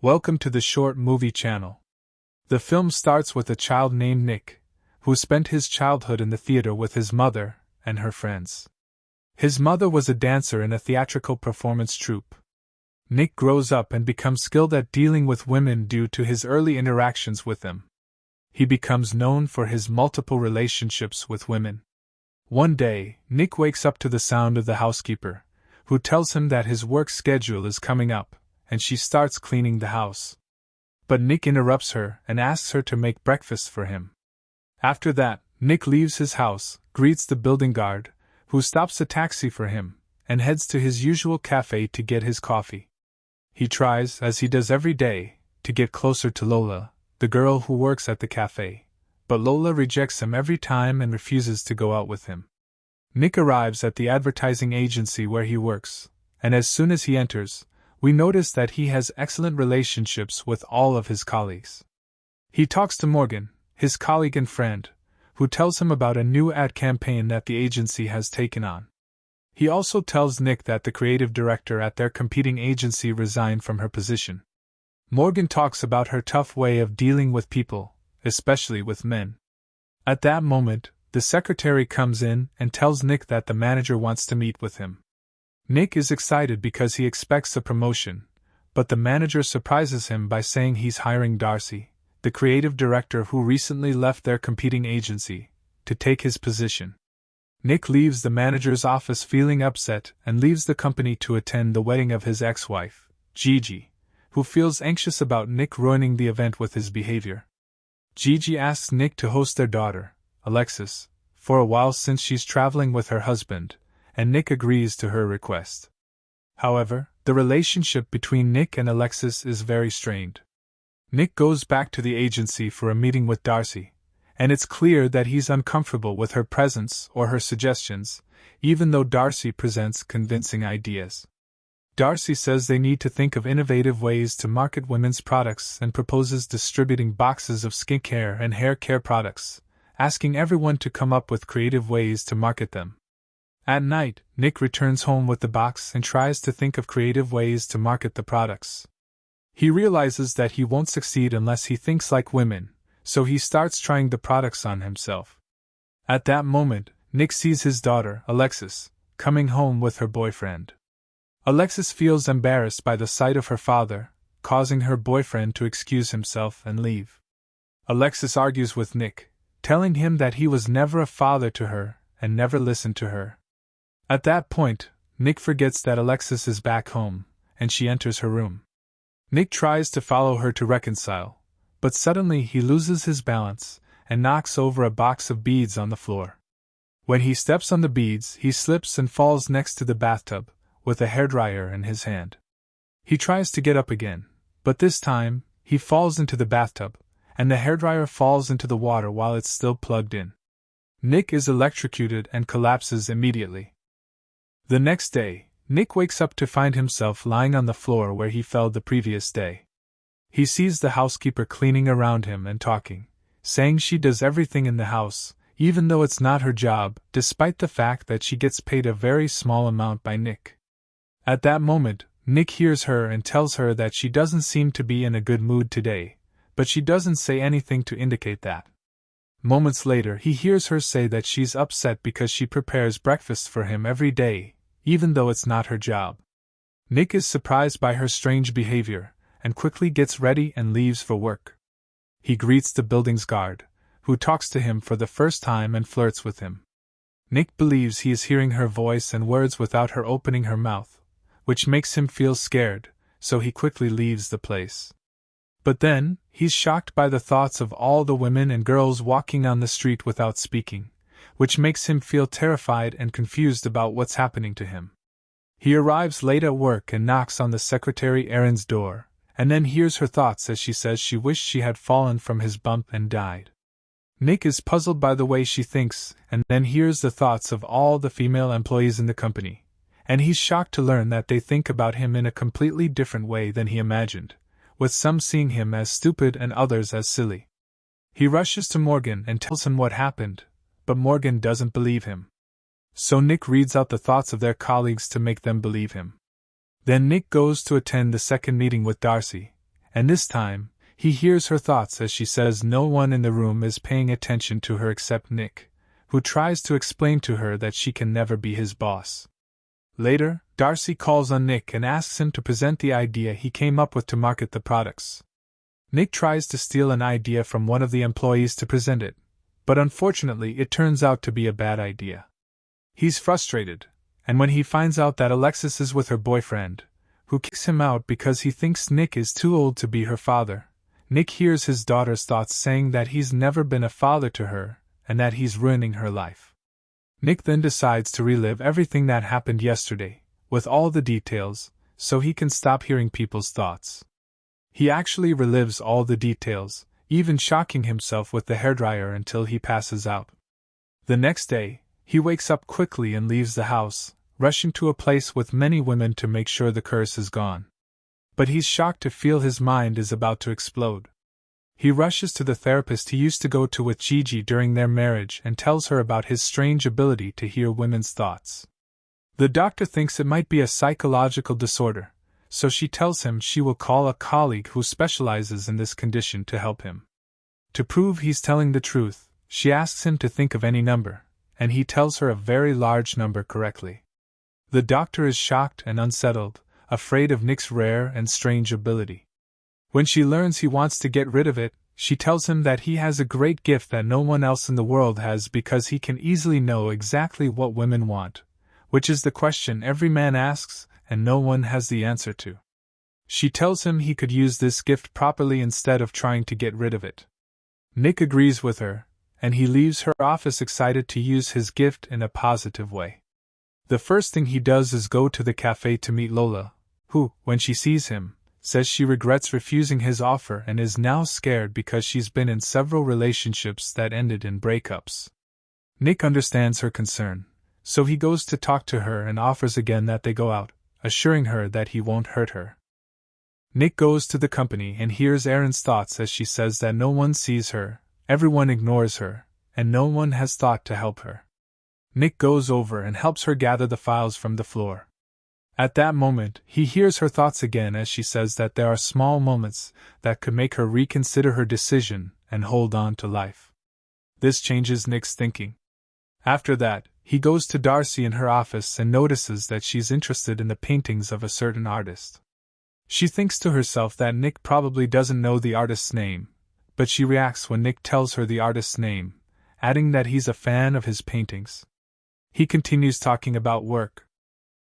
Welcome to the Short Movie Channel. The film starts with a child named Nick, who spent his childhood in the theater with his mother and her friends. His mother was a dancer in a theatrical performance troupe. Nick grows up and becomes skilled at dealing with women due to his early interactions with them. He becomes known for his multiple relationships with women. One day, Nick wakes up to the sound of the housekeeper, who tells him that his work schedule is coming up, and she starts cleaning the house. But Nick interrupts her and asks her to make breakfast for him. After that, Nick leaves his house, greets the building guard, who stops a taxi for him, and heads to his usual cafe to get his coffee. He tries, as he does every day, to get closer to Lola, the girl who works at the cafe, but Lola rejects him every time and refuses to go out with him. Nick arrives at the advertising agency where he works, and as soon as he enters, we notice that he has excellent relationships with all of his colleagues. He talks to Morgan, his colleague and friend, who tells him about a new ad campaign that the agency has taken on. He also tells Nick that the creative director at their competing agency resigned from her position. Morgan talks about her tough way of dealing with people, especially with men. At that moment, the secretary comes in and tells Nick that the manager wants to meet with him. Nick is excited because he expects a promotion, but the manager surprises him by saying he's hiring Darcy, the creative director who recently left their competing agency, to take his position. Nick leaves the manager's office feeling upset and leaves the company to attend the wedding of his ex-wife, Gigi, who feels anxious about Nick ruining the event with his behavior. Gigi asks Nick to host their daughter, Alexis, for a while since she's traveling with her husband, and Nick agrees to her request. However, the relationship between Nick and Alexis is very strained. Nick goes back to the agency for a meeting with Darcy, and it's clear that he's uncomfortable with her presence or her suggestions, even though Darcy presents convincing ideas. Darcy says they need to think of innovative ways to market women's products and proposes distributing boxes of skincare and hair care products, asking everyone to come up with creative ways to market them. At night, Nick returns home with the box and tries to think of creative ways to market the products. He realizes that he won't succeed unless he thinks like women, so he starts trying the products on himself. At that moment, Nick sees his daughter, Alexis, coming home with her boyfriend. Alexis feels embarrassed by the sight of her father, causing her boyfriend to excuse himself and leave. Alexis argues with Nick, telling him that he was never a father to her and never listened to her. At that point, Nick forgets that Alexis is back home, and she enters her room. Nick tries to follow her to reconcile, but suddenly he loses his balance and knocks over a box of beads on the floor. When he steps on the beads, he slips and falls next to the bathtub, with a hairdryer in his hand. He tries to get up again, but this time, he falls into the bathtub, and the hairdryer falls into the water while it's still plugged in. Nick is electrocuted and collapses immediately. The next day, Nick wakes up to find himself lying on the floor where he fell the previous day. He sees the housekeeper cleaning around him and talking, saying she does everything in the house, even though it's not her job, despite the fact that she gets paid a very small amount by Nick. At that moment, Nick hears her and tells her that she doesn't seem to be in a good mood today, but she doesn't say anything to indicate that. Moments later, he hears her say that she's upset because she prepares breakfast for him every day, even though it's not her job. Nick is surprised by her strange behavior, and quickly gets ready and leaves for work. He greets the building's guard, who talks to him for the first time and flirts with him. Nick believes he is hearing her voice and words without her opening her mouth, which makes him feel scared, so he quickly leaves the place. But then, he's shocked by the thoughts of all the women and girls walking on the street without speaking, which makes him feel terrified and confused about what's happening to him. He arrives late at work and knocks on the secretary Erin's door, and then hears her thoughts as she says she wished she had fallen from his bump and died. Nick is puzzled by the way she thinks, and then hears the thoughts of all the female employees in the company, and he's shocked to learn that they think about him in a completely different way than he imagined, with some seeing him as stupid and others as silly. He rushes to Morgan and tells him what happened, but Morgan doesn't believe him. So Nick reads out the thoughts of their colleagues to make them believe him. Then Nick goes to attend the second meeting with Darcy, and this time, he hears her thoughts as she says no one in the room is paying attention to her except Nick, who tries to explain to her that she can never be his boss. Later, Darcy calls on Nick and asks him to present the idea he came up with to market the products. Nick tries to steal an idea from one of the employees to present it, but unfortunately it turns out to be a bad idea. He's frustrated, and when he finds out that Alexis is with her boyfriend, who kicks him out because he thinks Nick is too old to be her father, Nick hears his daughter's thoughts saying that he's never been a father to her, and that he's ruining her life. Nick then decides to relive everything that happened yesterday, with all the details, so he can stop hearing people's thoughts. He actually relives all the details, even shocking himself with the hairdryer until he passes out. The next day, he wakes up quickly and leaves the house, rushing to a place with many women to make sure the curse is gone. But he's shocked to feel his mind is about to explode. He rushes to the therapist he used to go to with Gigi during their marriage and tells her about his strange ability to hear women's thoughts. The doctor thinks it might be a psychological disorder, so she tells him she will call a colleague who specializes in this condition to help him. To prove he's telling the truth, she asks him to think of any number, and he tells her a very large number correctly. The doctor is shocked and unsettled, afraid of Nick's rare and strange ability. When she learns he wants to get rid of it, she tells him that he has a great gift that no one else in the world has because he can easily know exactly what women want, which is the question every man asks and no one has the answer to. She tells him he could use this gift properly instead of trying to get rid of it. Nick agrees with her, and he leaves her office excited to use his gift in a positive way. The first thing he does is go to the cafe to meet Lola, who, when she sees him, says she regrets refusing his offer and is now scared because she's been in several relationships that ended in breakups. Nick understands her concern, so he goes to talk to her and offers again that they go out, assuring her that he won't hurt her. Nick goes to the company and hears Erin's thoughts as she says that no one sees her, everyone ignores her, and no one has thought to help her. Nick goes over and helps her gather the files from the floor. At that moment, he hears her thoughts again as she says that there are small moments that could make her reconsider her decision and hold on to life. This changes Nick's thinking. After that, he goes to Darcy in her office and notices that she's interested in the paintings of a certain artist. She thinks to herself that Nick probably doesn't know the artist's name, but she reacts when Nick tells her the artist's name, adding that he's a fan of his paintings. He continues talking about work.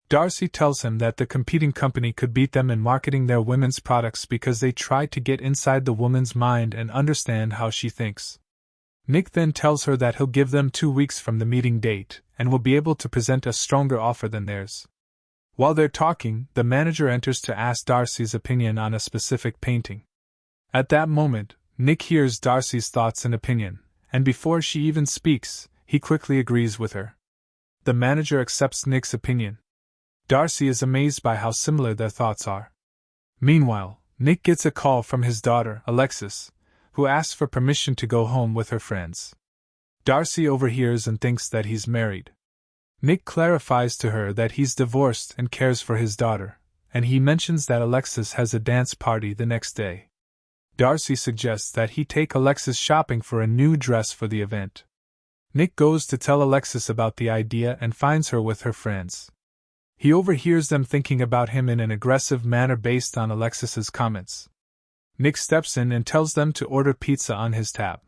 Darcy tells him that the competing company could beat them in marketing their women's products because they tried to get inside the woman's mind and understand how she thinks. Nick then tells her that he'll give them 2 weeks from the meeting date and will be able to present a stronger offer than theirs. While they're talking, the manager enters to ask Darcy's opinion on a specific painting. At that moment, Nick hears Darcy's thoughts and opinion, and before she even speaks, he quickly agrees with her. The manager accepts Nick's opinion. Darcy is amazed by how similar their thoughts are. Meanwhile, Nick gets a call from his daughter, Alexis, who asks for permission to go home with her friends. Darcy overhears and thinks that he's married. Nick clarifies to her that he's divorced and cares for his daughter, and he mentions that Alexis has a dance party the next day. Darcy suggests that he take Alexis shopping for a new dress for the event. Nick goes to tell Alexis about the idea and finds her with her friends. He overhears them thinking about him in an aggressive manner based on Alexis's comments. Nick steps in and tells them to order pizza on his tab.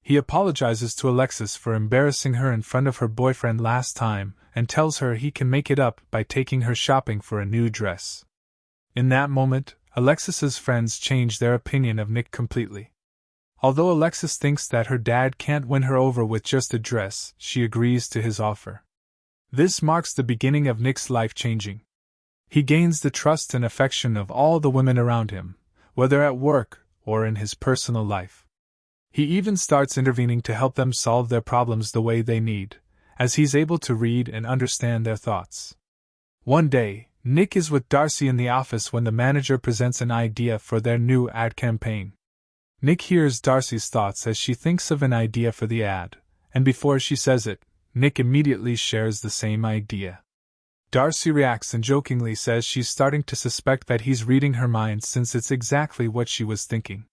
He apologizes to Alexis for embarrassing her in front of her boyfriend last time and tells her he can make it up by taking her shopping for a new dress. In that moment, Alexis's friends change their opinion of Nick completely. Although Alexis thinks that her dad can't win her over with just a dress, she agrees to his offer. This marks the beginning of Nick's life changing. He gains the trust and affection of all the women around him, whether at work or in his personal life. He even starts intervening to help them solve their problems the way they need, as he's able to read and understand their thoughts. One day, Nick is with Darcy in the office when the manager presents an idea for their new ad campaign. Nick hears Darcy's thoughts as she thinks of an idea for the ad, and before she says it, Nick immediately shares the same idea. Darcy reacts and jokingly says she's starting to suspect that he's reading her mind since it's exactly what she was thinking.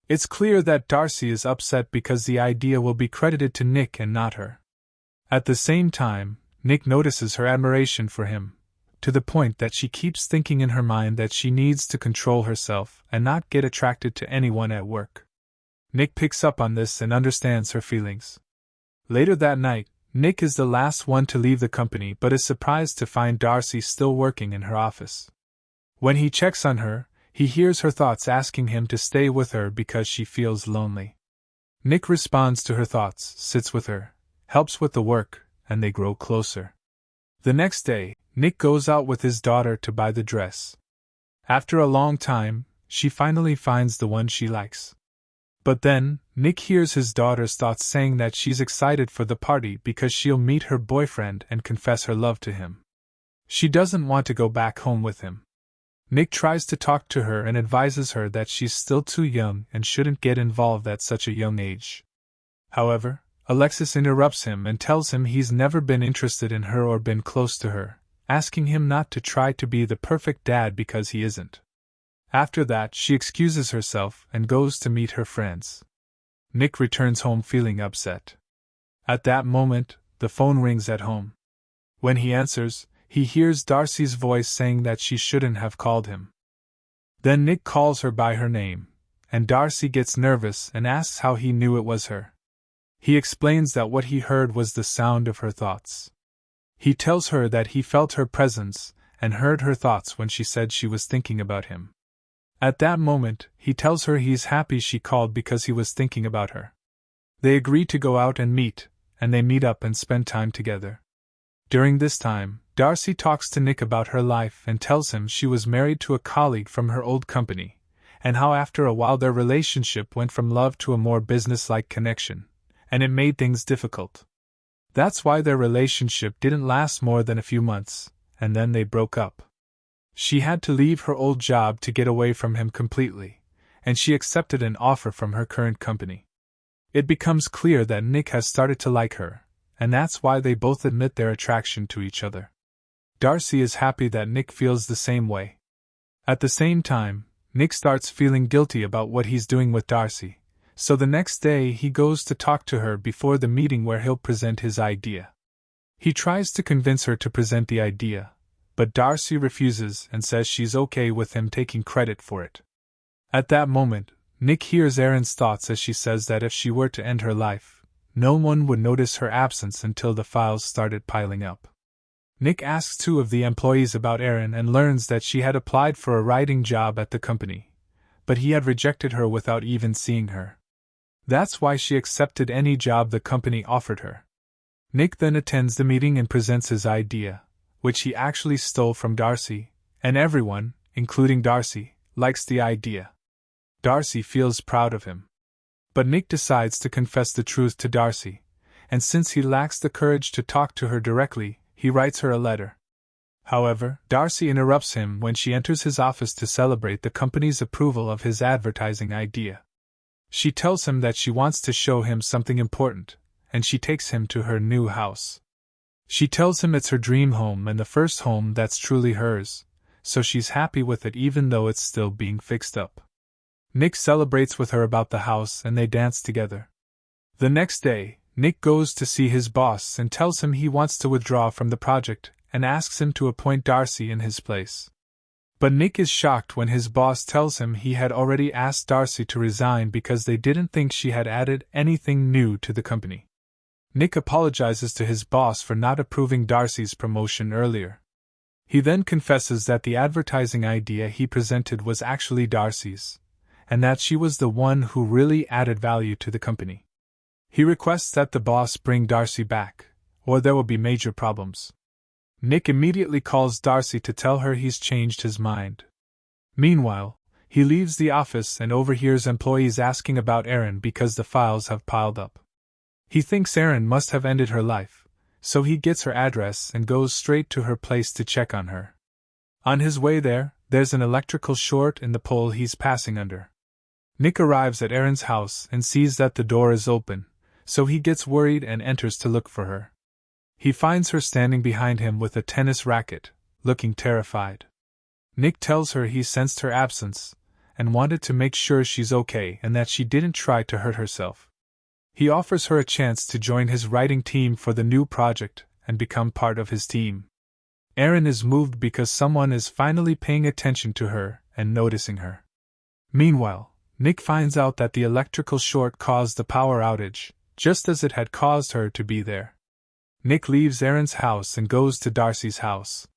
It's clear that Darcy is upset because the idea will be credited to Nick and not her. At the same time, Nick notices her admiration for him, to the point that she keeps thinking in her mind that she needs to control herself and not get attracted to anyone at work. Nick picks up on this and understands her feelings. Later that night, Nick is the last one to leave the company but is surprised to find Darcy still working in her office. When he checks on her, he hears her thoughts asking him to stay with her because she feels lonely. Nick responds to her thoughts, sits with her, helps with the work, and they grow closer. The next day, Nick goes out with his daughter to buy the dress. After a long time, she finally finds the one she likes. But then, Nick hears his daughter's thoughts saying that she's excited for the party because she'll meet her boyfriend and confess her love to him. She doesn't want to go back home with him. Nick tries to talk to her and advises her that she's still too young and shouldn't get involved at such a young age. However, Alexis interrupts him and tells him he's never been interested in her or been close to her, asking him not to try to be the perfect dad because he isn't. After that, she excuses herself and goes to meet her friends. Nick returns home feeling upset. At that moment, the phone rings at home. When he answers, he hears Darcy's voice saying that she shouldn't have called him. Then Nick calls her by her name, and Darcy gets nervous and asks how he knew it was her. He explains that what he heard was the sound of her thoughts. He tells her that he felt her presence and heard her thoughts when she said she was thinking about him. At that moment, he tells her he's happy she called because he was thinking about her. They agree to go out and meet, and they meet up and spend time together. During this time, Darcy talks to Nick about her life and tells him she was married to a colleague from her old company, and how after a while their relationship went from love to a more business-like connection, and it made things difficult. That's why their relationship didn't last more than a few months, and then they broke up. She had to leave her old job to get away from him completely, and she accepted an offer from her current company. It becomes clear that Nick has started to like her, and that's why they both admit their attraction to each other. Darcy is happy that Nick feels the same way. At the same time, Nick starts feeling guilty about what he's doing with Darcy, so the next day he goes to talk to her before the meeting where he'll present his idea. He tries to convince her to present the idea, but Darcy refuses and says she's okay with him taking credit for it. At that moment, Nick hears Erin's thoughts as she says that if she were to end her life, no one would notice her absence until the files started piling up. Nick asks two of the employees about Erin and learns that she had applied for a writing job at the company, but he had rejected her without even seeing her. That's why she accepted any job the company offered her. Nick then attends the meeting and presents his idea, which he actually stole from Darcy, and everyone, including Darcy, likes the idea. Darcy feels proud of him. But Nick decides to confess the truth to Darcy, and since he lacks the courage to talk to her directly, he writes her a letter. However, Darcy interrupts him when she enters his office to celebrate the company's approval of his advertising idea. She tells him that she wants to show him something important, and she takes him to her new house. She tells him it's her dream home and the first home that's truly hers, so she's happy with it even though it's still being fixed up. Nick celebrates with her about the house and they dance together. The next day, Nick goes to see his boss and tells him he wants to withdraw from the project and asks him to appoint Darcy in his place. But Nick is shocked when his boss tells him he had already asked Darcy to resign because they didn't think she had added anything new to the company. Nick apologizes to his boss for not approving Darcy's promotion earlier. He then confesses that the advertising idea he presented was actually Darcy's, and that she was the one who really added value to the company. He requests that the boss bring Darcy back, or there will be major problems. Nick immediately calls Darcy to tell her he's changed his mind. Meanwhile, he leaves the office and overhears employees asking about Erin because the files have piled up. He thinks Erin must have ended her life, so he gets her address and goes straight to her place to check on her. On his way there, there's an electrical short in the pole he's passing under. Nick arrives at Erin's house and sees that the door is open, so he gets worried and enters to look for her. He finds her standing behind him with a tennis racket, looking terrified. Nick tells her he sensed her absence, and wanted to make sure she's okay and that she didn't try to hurt herself. He offers her a chance to join his writing team for the new project and become part of his team. Erin is moved because someone is finally paying attention to her and noticing her. Meanwhile, Nick finds out that the electrical short caused the power outage, just as it had caused her to be there. Nick leaves Erin's house and goes to Darcy's house.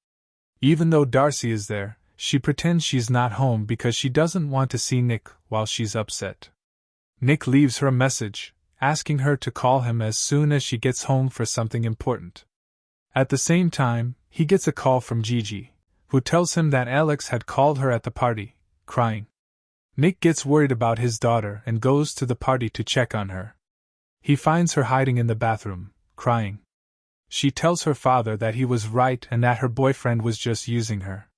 Even though Darcy is there, she pretends she's not home because she doesn't want to see Nick while she's upset. Nick leaves her a message, asking her to call him as soon as she gets home for something important. At the same time, he gets a call from Gigi, who tells him that Alex had called her at the party, crying. Nick gets worried about his daughter and goes to the party to check on her. He finds her hiding in the bathroom, crying. She tells her father that he was right and that her boyfriend was just using her.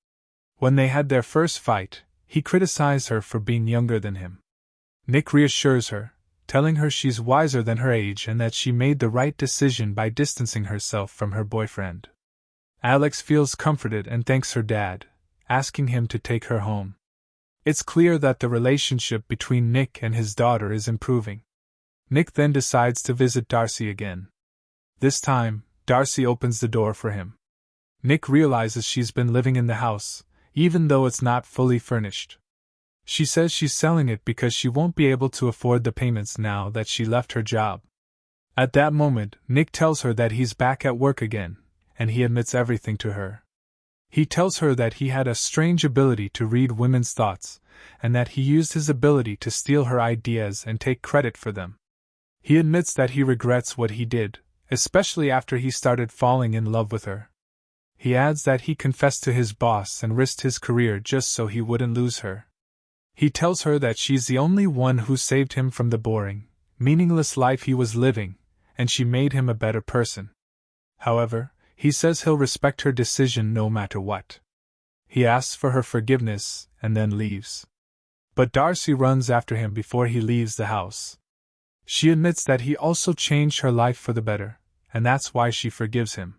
When they had their first fight, he criticized her for being younger than him. Nick reassures her, telling her she's wiser than her age and that she made the right decision by distancing herself from her boyfriend. Alex feels comforted and thanks her dad, asking him to take her home. It's clear that the relationship between Nick and his daughter is improving. Nick then decides to visit Darcy again. This time, Darcy opens the door for him. Nick realizes she's been living in the house, even though it's not fully furnished. She says she's selling it because she won't be able to afford the payments now that she left her job. At that moment, Nick tells her that he's back at work again, and he admits everything to her. He tells her that he had a strange ability to read women's thoughts, and that he used his ability to steal her ideas and take credit for them. He admits that he regrets what he did, especially after he started falling in love with her. He adds that he confessed to his boss and risked his career just so he wouldn't lose her. He tells her that she's the only one who saved him from the boring, meaningless life he was living, and she made him a better person. However, he says he'll respect her decision no matter what. He asks for her forgiveness and then leaves. But Darcy runs after him before he leaves the house. She admits that he also changed her life for the better, and that's why she forgives him.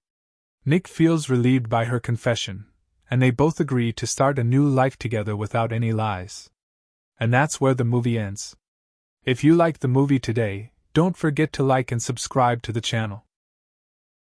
Nick feels relieved by her confession, and they both agree to start a new life together without any lies. And that's where the movie ends. If you liked the movie today, don't forget to like and subscribe to the channel.